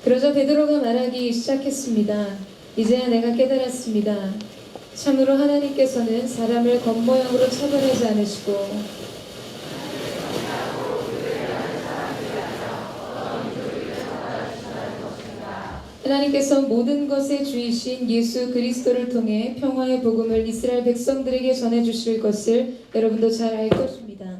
그러자 베드로가 말하기 시작했습니다. 이제야 내가 깨달았습니다. 참으로 하나님께서는 사람을 겉모양으로 처벌하지 않으시고 하나님께서 모든 것의 주이신 예수 그리스도를 통해 평화의 복음을 이스라엘 백성들에게 전해주실 것을 여러분도 잘 알 것입니다.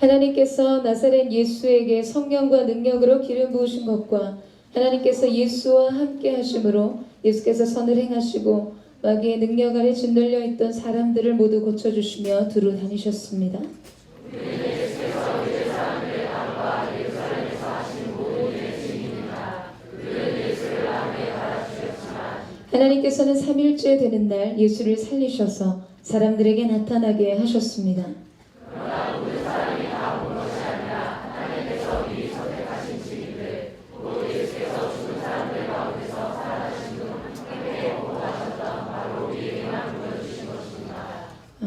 하나님께서 나사렛 예수에게 성령과 능력으로 기름 부으신 것과 하나님께서 예수와 함께 하심으로 예수께서 선을 행하시고 마귀의 능력 아래 짓눌려 있던 사람들을 모두 고쳐주시며 두루 다니셨습니다. 하나님께서는 3일째 되는 날 예수를 살리셔서 사람들에게 나타나게 하셨습니다.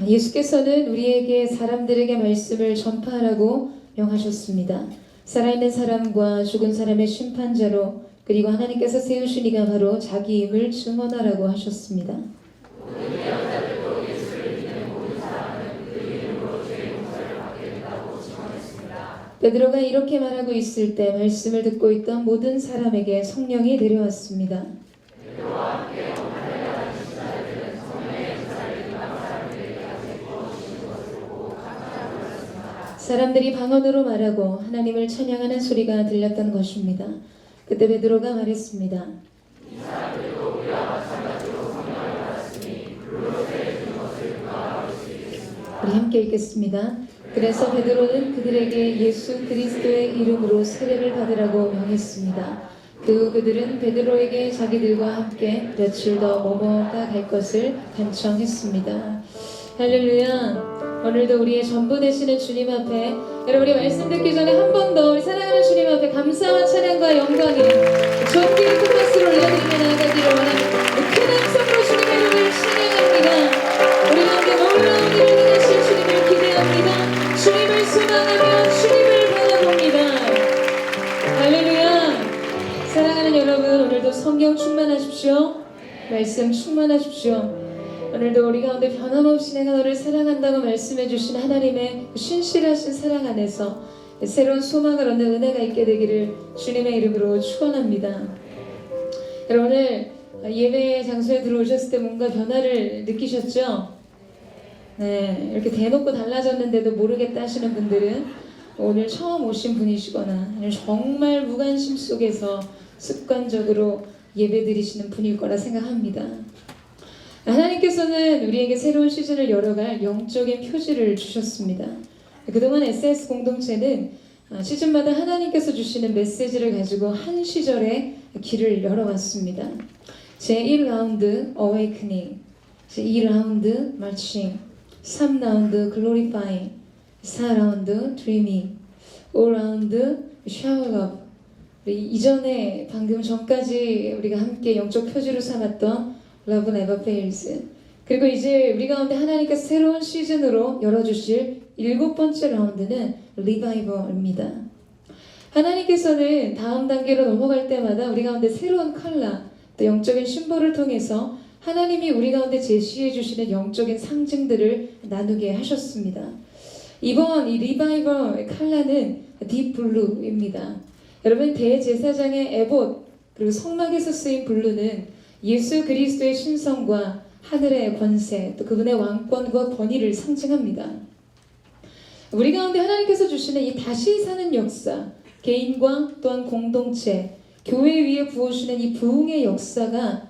예수께서는 우리에게 사람들에게 말씀을 전파하라고 명하셨습니다. 살아있는 사람과 죽은 사람의 심판자로 그리고 하나님께서 세우신 이가 바로 자기임을 증언하라고 하셨습니다. 베드로가 이렇게 말하고 있을 때 말씀을 듣고 있던 모든 사람에게 성령이 내려왔습니다. 사람들이 방언으로 말하고 하나님을 찬양하는 소리가 들렸던 것입니다. 그때 베드로가 말했습니다. 우리 함께 읽겠습니다. 그래서 베드로는 그들에게 예수 그리스도의 이름으로 세례를 받으라고 명했습니다. 그 후 그들은 베드로에게 자기들과 함께 며칠 더 머물다 갈 것을 간청했습니다. 할렐루야. 오늘도 우리의 전부 되시는 주님 앞에 여러분이 말씀 듣기 전에 한 번 더 우리 사랑하는 주님 앞에 감사와 찬양과 영광에 존귀의 큰 박수를 올려드리며 나아가기를 원합니다. 큰 함성으로 주님의 이름을 찬양합니다. 우리 가운데 놀라운 일을 행하실 주님을 기대합니다. 주님을 소망하며 주님을 바라봅니다. 할렐루야. 사랑하는 여러분, 오늘도 성령 충만하십시오. 말씀 충만하십시오. 오늘도 우리 가운데 변함없이 내가 너를 사랑한다고 말씀해 주신 하나님의 신실하신 사랑 안에서 새로운 소망을 얻는 은혜가 있게 되기를 주님의 이름으로 축원합니다. 여러분, 오늘 예배 장소에 들어오셨을 때 뭔가 변화를 느끼셨죠? 네, 이렇게 대놓고 달라졌는데도 모르겠다 하시는 분들은 오늘 처음 오신 분이시거나 정말 무관심 속에서 습관적으로 예배 드리시는 분일 거라 생각합니다. 하나님께서는 우리에게 새로운 시즌을 열어갈 영적인 표지를 주셨습니다. 그동안 SS 공동체는 시즌마다 하나님께서 주시는 메시지를 가지고 한 시절의 길을 열어왔습니다. 제1라운드 Awakening, 제2라운드 Marching, 3라운드 Glorifying, 4라운드 Dreaming, 5라운드 Shower Up. 이전에 방금 전까지 우리가 함께 영적 표지로 삼았던 Love Never Fails. 그리고 이제 우리 가운데 하나님께서 새로운 시즌으로 열어주실 7번째 라운드는 Revival입니다. 하나님께서는 다음 단계로 넘어갈 때마다 우리 가운데 새로운 컬러, 또 영적인 심볼을 통해서 하나님이 우리 가운데 제시해 주시는 영적인 상징들을 나누게 하셨습니다. 이번 이 리바이벌 컬러는 딥블루입니다. 여러분, 대제사장의 에봇 그리고 성막에서 쓰인 블루는 예수 그리스도의 신성과 하늘의 권세, 또 그분의 왕권과 권위를 상징합니다. 우리 가운데 하나님께서 주시는 이 다시 사는 역사, 개인과 또한 공동체, 교회 위에 부어주시는 이 부흥의 역사가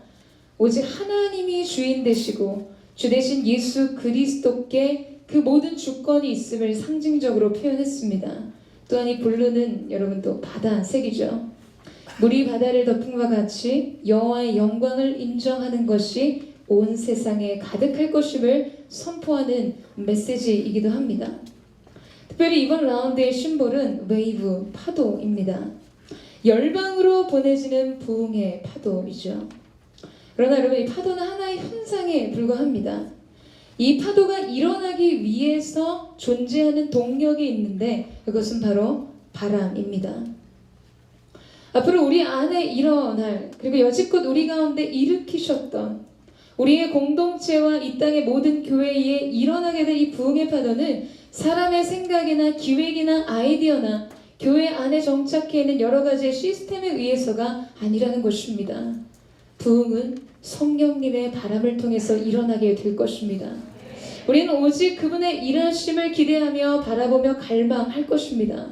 오직 하나님이 주인 되시고 주 대신 예수 그리스도께 그 모든 주권이 있음을 상징적으로 표현했습니다. 또한 이 블루는 여러분 또 바다색이죠. 물이 바다를 덮은 것 같이 여호와의 영광을 인정하는 것이 온 세상에 가득할 것임을 선포하는 메시지이기도 합니다. 특별히 이번 라운드의 심볼은 웨이브, 파도입니다. 열방으로 보내지는 부흥의 파도이죠. 그러나 여러분, 이 파도는 하나의 현상에 불과합니다. 이 파도가 일어나기 위해서 존재하는 동력이 있는데 그것은 바로 바람입니다. 앞으로 우리 안에 일어날, 그리고 여지껏 우리 가운데 일으키셨던 우리의 공동체와 이 땅의 모든 교회에 일어나게 될 이 부흥의 파도는 사람의 생각이나 기획이나 아이디어나 교회 안에 정착해 있는 여러 가지의 시스템에 의해서가 아니라는 것입니다. 부흥은 성령님의 바람을 통해서 일어나게 될 것입니다. 우리는 오직 그분의 일하심을 기대하며 바라보며 갈망할 것입니다.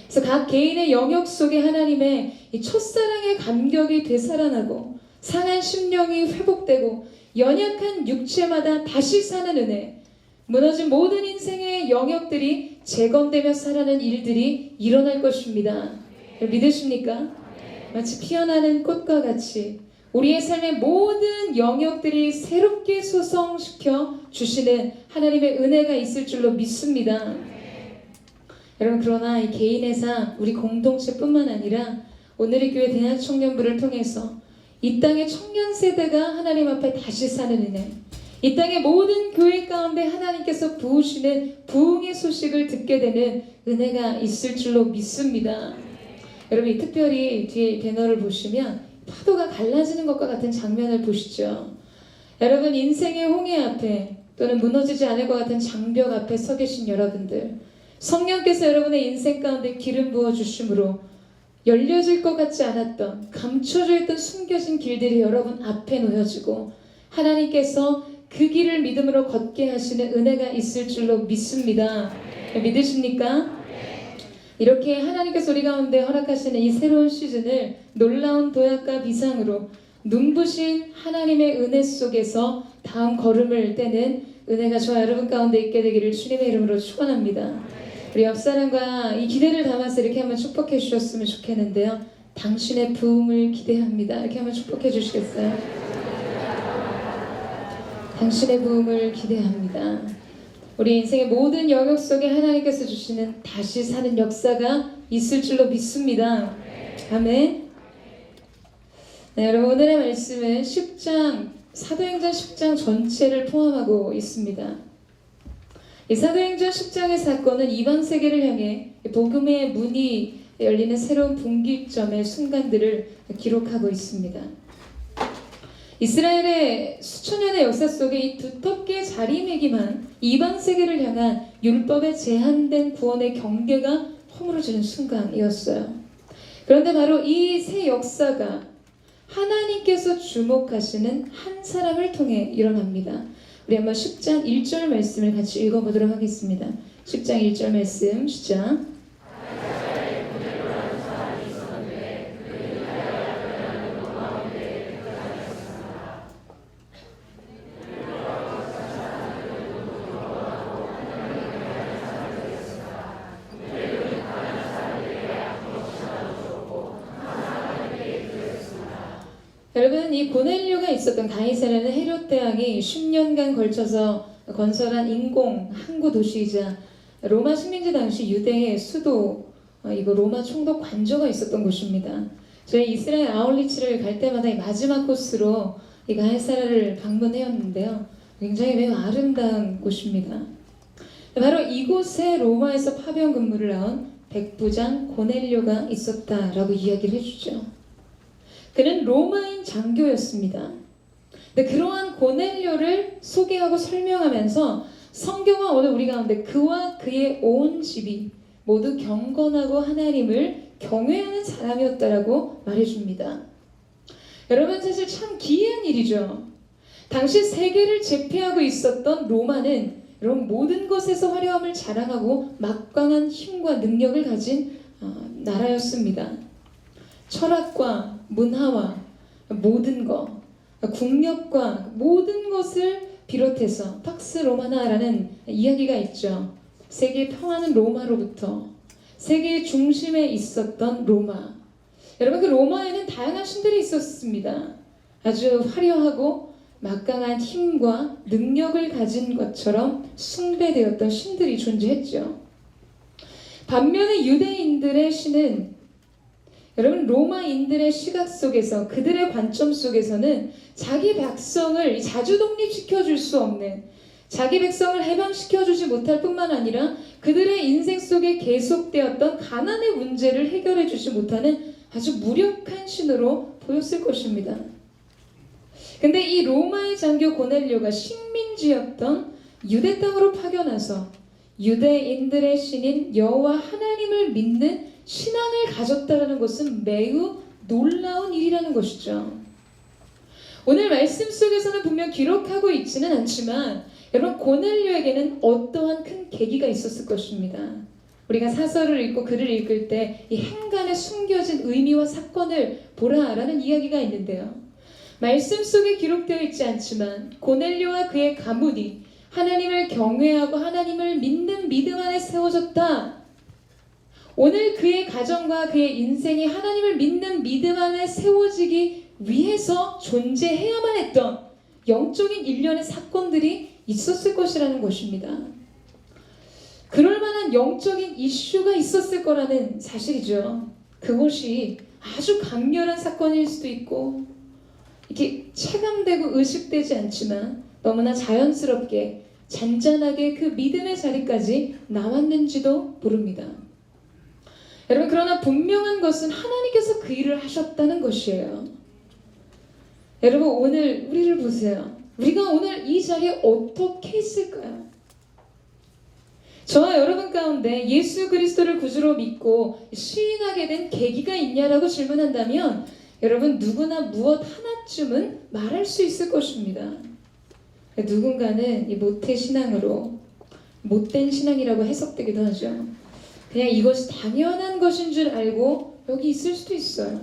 그래서 각 개인의 영역 속에 하나님의 이 첫사랑의 감격이 되살아나고 상한 심령이 회복되고 연약한 육체마다 다시 사는 은혜, 무너진 모든 인생의 영역들이 재건되며 살아나는 일들이 일어날 것입니다. 믿으십니까? 마치 피어나는 꽃과 같이 우리의 삶의 모든 영역들이 새롭게 소성시켜 주시는 하나님의 은혜가 있을 줄로 믿습니다. 여러분, 그러나 이 개인의 삶, 우리 공동체뿐만 아니라 오늘의 교회 대학청년부를 통해서 이 땅의 청년 세대가 하나님 앞에 다시 사는 은혜, 이 땅의 모든 교회 가운데 하나님께서 부으시는 부흥의 소식을 듣게 되는 은혜가 있을 줄로 믿습니다. 여러분, 특별히 뒤에 배너를 보시면 파도가 갈라지는 것과 같은 장면을 보시죠. 여러분, 인생의 홍해 앞에 또는 무너지지 않을 것 같은 장벽 앞에 서 계신 여러분들, 성령께서 여러분의 인생 가운데 기름 부어주심으로 열려질 것 같지 않았던, 감춰져 있던 숨겨진 길들이 여러분 앞에 놓여지고 하나님께서 그 길을 믿음으로 걷게 하시는 은혜가 있을 줄로 믿습니다. 믿으십니까? 이렇게 하나님께서 우리 가운데 허락하시는 이 새로운 시즌을 놀라운 도약과 비상으로 눈부신 하나님의 은혜 속에서 다음 걸음을 떼는 은혜가 저와 여러분 가운데 있게 되기를 주님의 이름으로 축원합니다. 우리 옆사람과 이 기대를 담아서 이렇게 한번 축복해 주셨으면 좋겠는데요. 당신의 부흥을 기대합니다. 이렇게 한번 축복해 주시겠어요? 당신의 부흥을 기대합니다. 우리 인생의 모든 영역 속에 하나님께서 주시는 다시 사는 역사가 있을 줄로 믿습니다. 아멘. 네, 여러분, 오늘의 말씀은 10장, 사도행전 10장 전체를 포함하고 있습니다. 이 사도행전 10장의 사건은 이방 세계를 향해 복음의 문이 열리는 새로운 분기점의 순간들을 기록하고 있습니다. 이스라엘의 수천 년의 역사 속에 이 두텁게 자리매김한 이방 세계를 향한 율법에 제한된 구원의 경계가 허물어지는 순간이었어요. 그런데 바로 이 새 역사가 하나님께서 주목하시는 한 사람을 통해 일어납니다. 우리 한번 10장 1절 말씀을 같이 읽어보도록 하겠습니다. 10장 1절 말씀 시작. 여러분, 이 고넬료가 있었던 가이사라는 헤롯 대왕이 10년간 걸쳐서 건설한 인공 항구 도시이자 로마 식민지 당시 유대의 수도, 이거 로마 총독 관저가 있었던 곳입니다. 저희 이스라엘 아울리치를 갈 때마다 이 마지막 코스로 이 가이사라를 방문해왔는데요. 굉장히 매우 아름다운 곳입니다. 바로 이곳에 로마에서 파병 근무를 나온 백부장 고넬료가 있었다라고 이야기를 해주죠. 그는 로마인 장교였습니다. 근데 그러한 고넬료를 소개하고 설명하면서 성경은 오늘 우리 가운데 그와 그의 온 집이 모두 경건하고 하나님을 경외하는 사람이었다라고 말해줍니다. 여러분, 사실 참 기이한 일이죠. 당시 세계를 제패하고 있었던 로마는 이런 모든 것에서 화려함을 자랑하고 막강한 힘과 능력을 가진 나라였습니다. 철학과 문화와 모든 것, 국력과 모든 것을 비롯해서 팍스 로마나라는 이야기가 있죠. 세계 평화는 로마로부터, 세계의 중심에 있었던 로마. 여러분, 그 로마에는 다양한 신들이 있었습니다. 아주 화려하고 막강한 힘과 능력을 가진 것처럼 숭배되었던 신들이 존재했죠. 반면에 유대인들의 신은, 여러분, 로마인들의 시각 속에서, 그들의 관점 속에서는 자기 백성을 자주 독립시켜 줄 수 없는, 자기 백성을 해방시켜주지 못할 뿐만 아니라 그들의 인생 속에 계속되었던 가난의 문제를 해결해주지 못하는 아주 무력한 신으로 보였을 것입니다. 근데 이 로마의 장교 고넬료가 식민지였던 유대 땅으로 파견와서 유대인들의 신인 여호와 하나님을 믿는 신앙을 가졌다는 것은 매우 놀라운 일이라는 것이죠. 오늘 말씀 속에서는 분명 기록하고 있지는 않지만 여러분, 고넬료에게는 어떠한 큰 계기가 있었을 것입니다. 우리가 사설을 읽고 글을 읽을 때 이 행간에 숨겨진 의미와 사건을 보라라는 이야기가 있는데요. 말씀 속에 기록되어 있지 않지만 고넬료와 그의 가문이 하나님을 경외하고 하나님을 믿는 믿음 안에 세워졌다. 오늘 그의 가정과 그의 인생이 하나님을 믿는 믿음 안에 세워지기 위해서 존재해야만 했던 영적인 일련의 사건들이 있었을 것이라는 것입니다. 그럴 만한 영적인 이슈가 있었을 거라는 사실이죠. 그것이 아주 강렬한 사건일 수도 있고 이렇게 체감되고 의식되지 않지만 너무나 자연스럽게 잔잔하게 그 믿음의 자리까지 나왔는지도 모릅니다. 여러분, 그러나 분명한 것은 하나님께서 그 일을 하셨다는 것이에요. 여러분, 오늘 우리를 보세요. 우리가 오늘 이 자리에 어떻게 있을까요? 저와 여러분 가운데 예수 그리스도를 구주로 믿고 시인하게 된 계기가 있냐라고 질문한다면 여러분, 누구나 무엇 하나쯤은 말할 수 있을 것입니다. 누군가는 이 모태신앙으로 못된 신앙이라고 해석되기도 하죠. 그냥 이것이 당연한 것인 줄 알고 여기 있을 수도 있어요.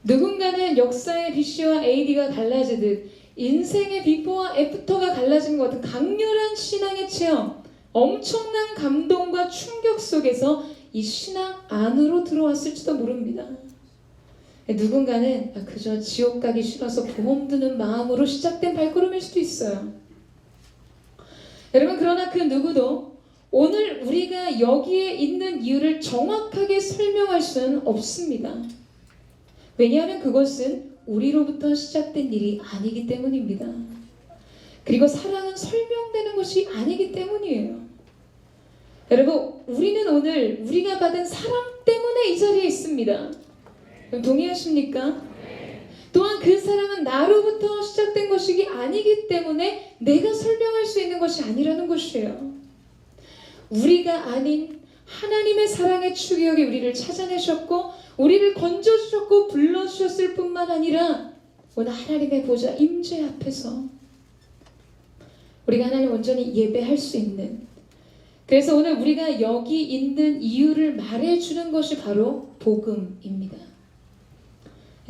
누군가는 역사의 BC와 AD가 갈라지듯 인생의 비포와 애프터가 갈라진 것 같은 강렬한 신앙의 체험, 엄청난 감동과 충격 속에서 이 신앙 안으로 들어왔을지도 모릅니다. 누군가는 그저 지옥 가기 싫어서 보험 드는 마음으로 시작된 발걸음일 수도 있어요. 여러분, 그러나 그 누구도 오늘 우리가 여기에 있는 이유를 정확하게 설명할 수는 없습니다. 왜냐하면 그것은 우리로부터 시작된 일이 아니기 때문입니다. 그리고 사랑은 설명되는 것이 아니기 때문이에요. 여러분, 우리는 오늘 우리가 받은 사랑 때문에 이 자리에 있습니다. 동의하십니까? 또한 그 사랑은 나로부터 시작된 것이 아니기 때문에 내가 설명할 수 있는 것이 아니라는 것이에요. 우리가 아닌 하나님의 사랑의 추격이 우리를 찾아내셨고 우리를 건져주셨고 불러주셨을 뿐만 아니라 오늘 하나님의 보좌 임재 앞에서 우리가 하나님 온전히 예배할 수 있는, 그래서 오늘 우리가 여기 있는 이유를 말해주는 것이 바로 복음입니다.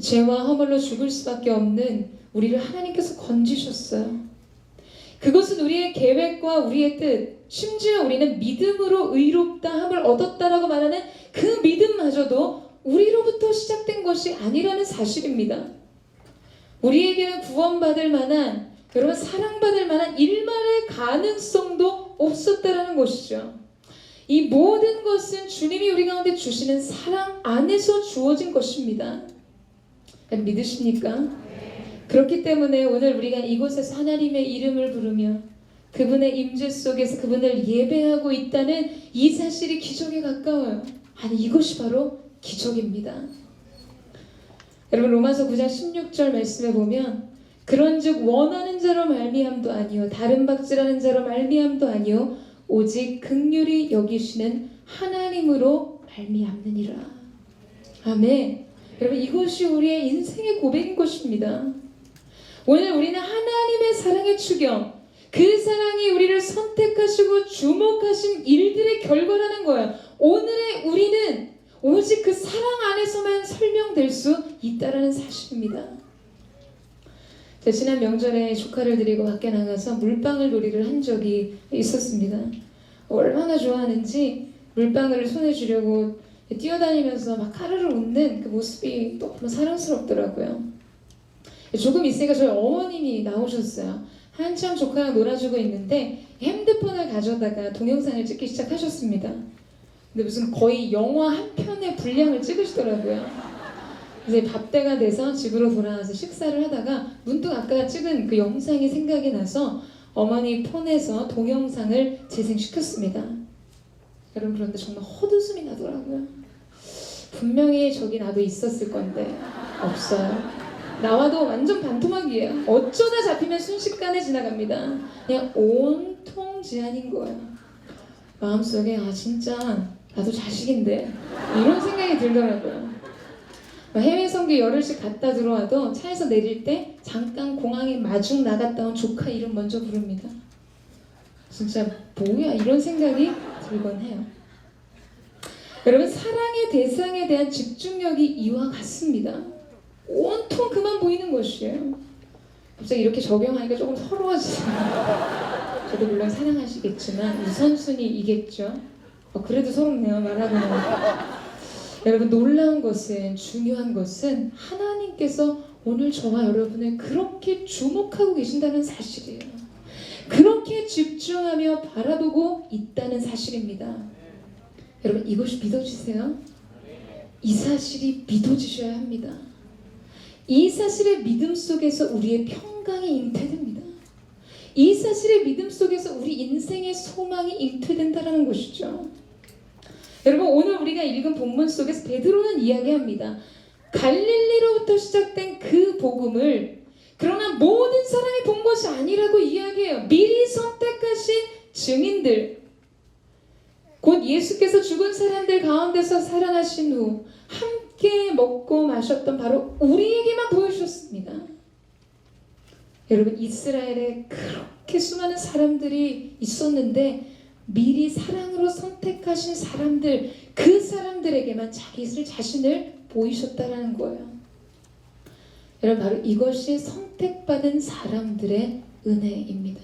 죄와 허물로 죽을 수밖에 없는 우리를 하나님께서 건지셨어요. 그것은 우리의 계획과 우리의 뜻, 심지어 우리는 믿음으로 의롭다 함을 얻었다라고 말하는 그 믿음마저도 우리로부터 시작된 것이 아니라는 사실입니다. 우리에게는 구원받을 만한, 여러분 사랑받을 만한 일말의 가능성도 없었다라는 것이죠. 이 모든 것은 주님이 우리 가운데 주시는 사랑 안에서 주어진 것입니다. 믿으십니까? 그렇기 때문에 오늘 우리가 이곳에서 하나님의 이름을 부르며 그분의 임재 속에서 그분을 예배하고 있다는 이 사실이 기적에 가까워요. 아니, 이것이 바로 기적입니다. 여러분, 로마서 9장 16절 말씀에 보면 그런즉 원하는 자로 말미암도 아니요 다른 박질하는 자로 말미암도 아니요 오직 긍휼히 여기시는 하나님으로 말미암느니라. 아멘. 여러분, 이것이 우리의 인생의 고백인 것입니다. 오늘 우리는 하나님의 사랑의 추경, 그 사랑이 우리를 선택하시고 주목하신 일들의 결과라는 거예요. 오늘의 우리는 오직 그 사랑 안에서만 설명될 수 있다는 사실입니다. 제가 지난 명절에 조카를 데리고 밖에 나가서 물방울 놀이를 한 적이 있었습니다. 얼마나 좋아하는지 물방울을 손에 쥐려고 뛰어다니면서 막 카르르 웃는 그 모습이 너무 사랑스럽더라고요. 조금 있으니까 저희 어머님이 나오셨어요. 한참 조카가 놀아주고 있는데 핸드폰을 가져다가 동영상을 찍기 시작하셨습니다. 근데 무슨 거의 영화 한 편의 분량을 찍으시더라고요. 이제 밥때가 돼서 집으로 돌아와서 식사를 하다가 문득 아까 찍은 그 영상이 생각이 나서 어머니 폰에서 동영상을 재생시켰습니다. 여러분 그런데 정말 헛웃음이 나더라고요. 분명히 저기 나도 있었을 건데 없어요. 나와도 완전 반토막이에요. 어쩌다 잡히면 순식간에 지나갑니다. 그냥 온통 제한인 거예요. 마음속에 진짜 나도 자식인데 이런 생각이 들더라고요. 해외 선교 열흘씩 갔다 들어와도 차에서 내릴 때 잠깐 공항에 마중 나갔다 온 조카 이름 먼저 부릅니다. 진짜 뭐야 이런 생각이 들곤 해요. 여러분 사랑의 대상에 대한 집중력이 이와 같습니다. 온통 그만 보이는 것이에요. 갑자기 이렇게 적용하니까 조금 서러워지네요. 저도 물론 사랑하시겠지만 우선순위이겠죠. 그래도 서럽네요 말하고는. 여러분 놀라운 것은 중요한 것은 하나님께서 오늘 저와 여러분을 그렇게 주목하고 계신다는 사실이에요. 그렇게 집중하며 바라보고 있다는 사실입니다. 여러분 이것이 믿어지세요? 이 사실이 믿어지셔야 합니다. 이 사실의 믿음 속에서 우리의 평강이 잉태됩니다. 이 사실의 믿음 속에서 우리 인생의 소망이 잉태된다는 것이죠. 여러분 오늘 우리가 읽은 본문 속에서 베드로는 이야기합니다. 갈릴리로부터 시작된 그 복음을 그러나 모든 사람이 본 것이 아니라고 이야기해요. 미리 선택하신 증인들, 곧 예수께서 죽은 사람들 가운데서 살아나신 후 함께 먹고 마셨던 바로 우리에게만 보여주셨습니다. 여러분 이스라엘에 그렇게 수많은 사람들이 있었는데 미리 사랑으로 선택하신 사람들, 그 사람들에게만 자신을 보이셨다라는 거예요. 여러분 바로 이것이 선택받은 사람들의 은혜입니다.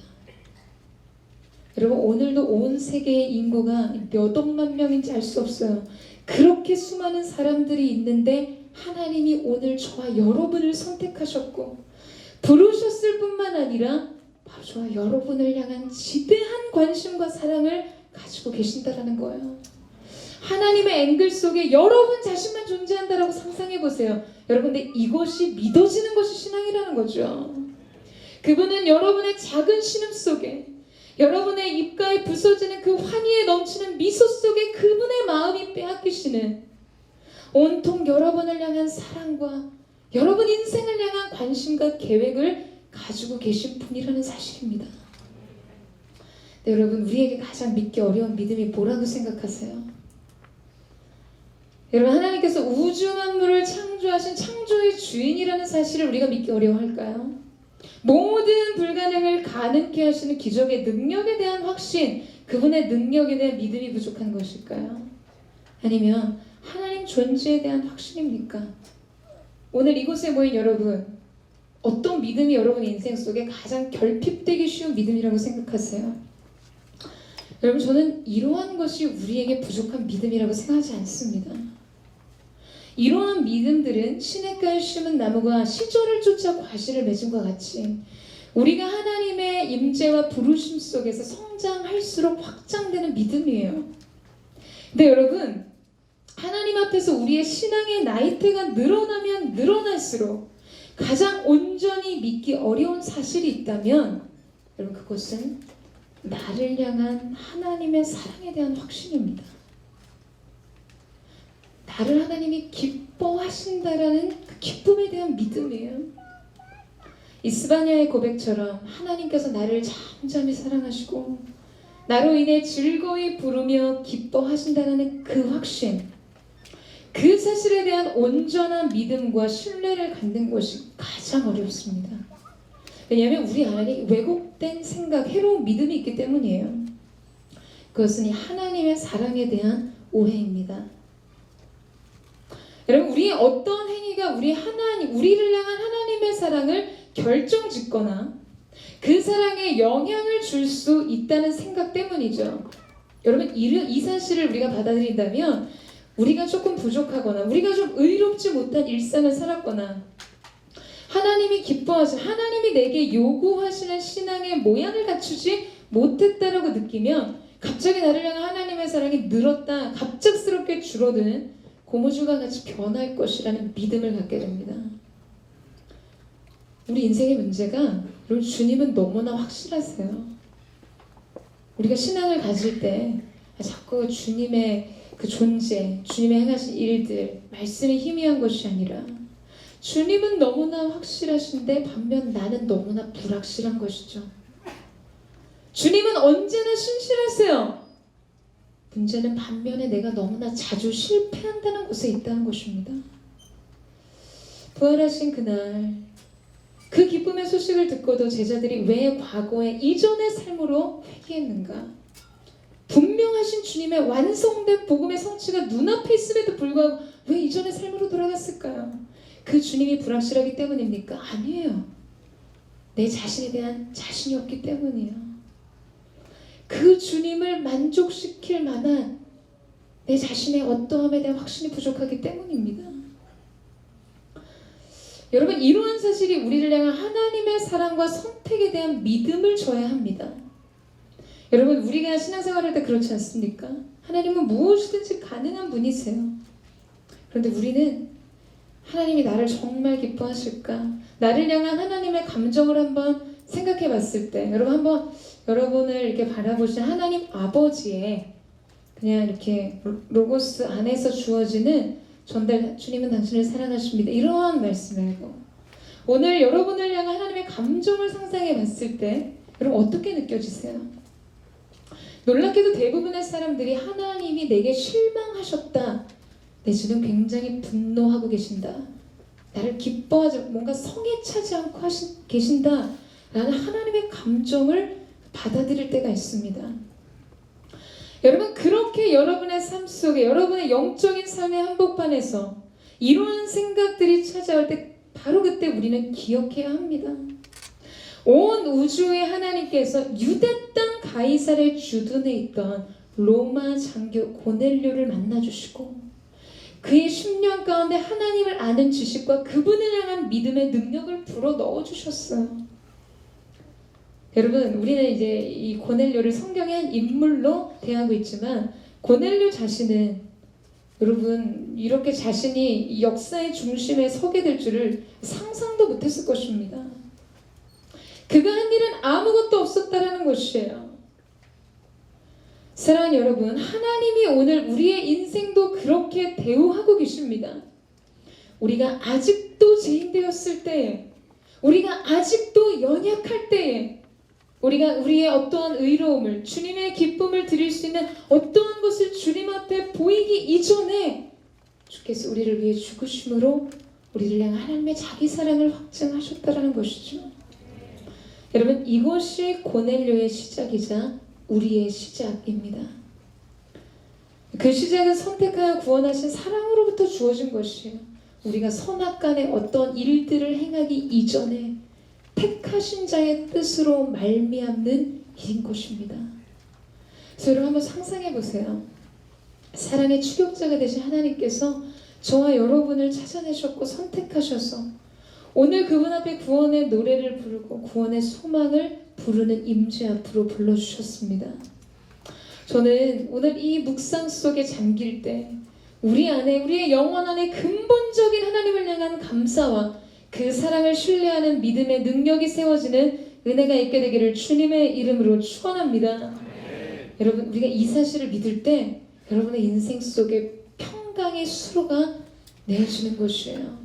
여러분 오늘도 온 세계의 인구가 몇 억만 명인지 알 수 없어요. 그렇게 수많은 사람들이 있는데 하나님이 오늘 저와 여러분을 선택하셨고 부르셨을 뿐만 아니라 바로 저와 여러분을 향한 지대한 관심과 사랑을 가지고 계신다라는 거예요. 하나님의 앵글 속에 여러분 자신만 존재한다라고 상상해 보세요. 여러분 근데 이것이 믿어지는 것이 신앙이라는 거죠. 그분은 여러분의 작은 신음 속에 여러분의 입가에 부서지는 그 환희에 넘치는 미소 속에 그분의 마음이 빼앗기시는 온통 여러분을 향한 사랑과 여러분 인생을 향한 관심과 계획을 가지고 계신 분이라는 사실입니다. 네, 여러분 우리에게 가장 믿기 어려운 믿음이 뭐라고 생각하세요? 여러분 하나님께서 우주 만물을 창조하신 창조의 주인이라는 사실을 우리가 믿기 어려워할까요? 모든 불가능을 가능케 하시는 기적의 능력에 대한 확신, 그분의 능력에 대한 믿음이 부족한 것일까요? 아니면 하나님 존재에 대한 확신입니까? 오늘 이곳에 모인 여러분, 어떤 믿음이 여러분 인생 속에 가장 결핍되기 쉬운 믿음이라고 생각하세요? 여러분 저는 이러한 것이 우리에게 부족한 믿음이라고 생각하지 않습니다. 이러한 믿음들은 시냇가에 심은 나무가 시절을 쫓아 과실을 맺음과 같이 우리가 하나님의 임재와 부르심 속에서 성장할수록 확장되는 믿음이에요. 근데 여러분 하나님 앞에서 우리의 신앙의 나이테가 늘어나면 늘어날수록 가장 온전히 믿기 어려운 사실이 있다면 여러분 그것은 나를 향한 하나님의 사랑에 대한 확신입니다. 나를 하나님이 기뻐하신다라는 그 기쁨에 대한 믿음이에요. 이스바냐의 고백처럼 하나님께서 나를 잠잠히 사랑하시고 나로 인해 즐거이 부르며 기뻐하신다라는 그 확신, 그 사실에 대한 온전한 믿음과 신뢰를 갖는 것이 가장 어렵습니다. 왜냐하면 우리 안에 왜곡된 생각, 해로운 믿음이 있기 때문이에요. 그것은 이 하나님의 사랑에 대한 오해입니다. 여러분 우리의 어떤 행위가 우리를 향한 하나님의 사랑을 결정짓거나 그 사랑에 영향을 줄 수 있다는 생각 때문이죠. 여러분 이 사실을 우리가 받아들인다면 우리가 조금 부족하거나 우리가 좀 의롭지 못한 일상을 살았거나 하나님이 하나님이 내게 요구하시는 신앙의 모양을 갖추지 못했다라고 느끼면 갑자기 나를 향한 하나님의 사랑이 늘었다, 갑작스럽게 줄어드는 고무줄과 같이 변할 것이라는 믿음을 갖게 됩니다. 우리 인생의 문제가 여러분 주님은 너무나 확실하세요. 우리가 신앙을 가질 때 자꾸 주님의 그 존재, 주님의 행하신 일들, 말씀이 희미한 것이 아니라 주님은 너무나 확실하신데 반면 나는 너무나 불확실한 것이죠. 주님은 언제나 신실하세요. 문제는 반면에 내가 너무나 자주 실패한다는 것에 있다는 것입니다. 부활하신 그날 그 기쁨의 소식을 듣고도 제자들이 왜 과거의 이전의 삶으로 회개했는가? 분명하신 주님의 완성된 복음의 성취가 눈앞에 있음에도 불구하고 왜 이전의 삶으로 돌아갔을까요? 그 주님이 불확실하기 때문입니까? 아니에요. 내 자신에 대한 자신이 없기 때문이에요. 그 주님을 만족시킬 만한 내 자신의 어떠함에 대한 확신이 부족하기 때문입니다. 여러분, 이러한 사실이 우리를 향한 하나님의 사랑과 선택에 대한 믿음을 줘야 합니다. 여러분, 우리가 신앙생활 할 때 그렇지 않습니까? 하나님은 무엇이든지 가능한 분이세요. 그런데 우리는 하나님이 나를 정말 기뻐하실까? 나를 향한 하나님의 감정을 한번 생각해 봤을 때 여러분 한번 여러분을 이렇게 바라보신 하나님 아버지의 그냥 이렇게 로고스 안에서 주어지는 전달, 주님은 당신을 사랑하십니다. 이러한 말씀이고 오늘 여러분을 향한 하나님의 감정을 상상해 봤을 때 여러분 어떻게 느껴지세요? 놀랍게도 대부분의 사람들이 하나님이 내게 실망하셨다 내지는 굉장히 분노하고 계신다, 나를 기뻐하지 뭔가 성에 차지 않고 계신다 라는 하나님의 감정을 받아들일 때가 있습니다. 여러분, 그렇게 여러분의 삶 속에 여러분의 영적인 삶의 한복판에서 이러한 생각들이 찾아올 때 바로 그때 우리는 기억해야 합니다. 온 우주의 하나님께서 유대 땅 가이사랴 주둔에 있던 로마 장교 고넬료를 만나주시고 그의 10년 가운데 하나님을 아는 지식과 그분을 향한 믿음의 능력을 불어 넣어주셨어요. 여러분, 우리는 이제 이 고넬료를 성경의 한 인물로 대하고 있지만 고넬료 자신은 여러분 이렇게 자신이 역사의 중심에 서게 될 줄을 상상도 못했을 것입니다. 그가 한 일은 아무것도 없었다라는 것이에요. 사랑하는 여러분, 하나님이 오늘 우리의 인생도 그렇게 대우하고 계십니다. 우리가 아직도 죄인되었을 때에, 우리가 아직도 연약할 때에, 우리가 우리의 어떠한 의로움을, 주님의 기쁨을 드릴 수 있는 어떠한 것을 주님 앞에 보이기 이전에 주께서 우리를 위해 죽으심으로 우리를 향한 하나님의 자기 사랑을 확증하셨다라는 것이죠. 여러분, 이것이 고넬료의 시작이자 우리의 시작입니다. 그 시작은 선택하여 구원하신 사랑으로부터 주어진 것이에요. 우리가 선악간의 어떤 일들을 행하기 이전에 택하신 자의 뜻으로 말미암는 일인 것입니다. 그래서 여러분 한번 상상해 보세요. 사랑의 추격자가 되신 하나님께서 저와 여러분을 찾아내셨고 선택하셔서 오늘 그분 앞에 구원의 노래를 부르고 구원의 소망을 부르는 임재 앞으로 불러주셨습니다. 저는 오늘 이 묵상 속에 잠길 때 우리 안에, 우리의 영혼 안에 근본적인 하나님을 향한 감사와 그 사랑을 신뢰하는 믿음의 능력이 세워지는 은혜가 있게 되기를 주님의 이름으로 축원합니다. 여러분, 우리가 이 사실을 믿을 때 여러분의 인생 속에 평강의 수로가 내어지는 것이에요.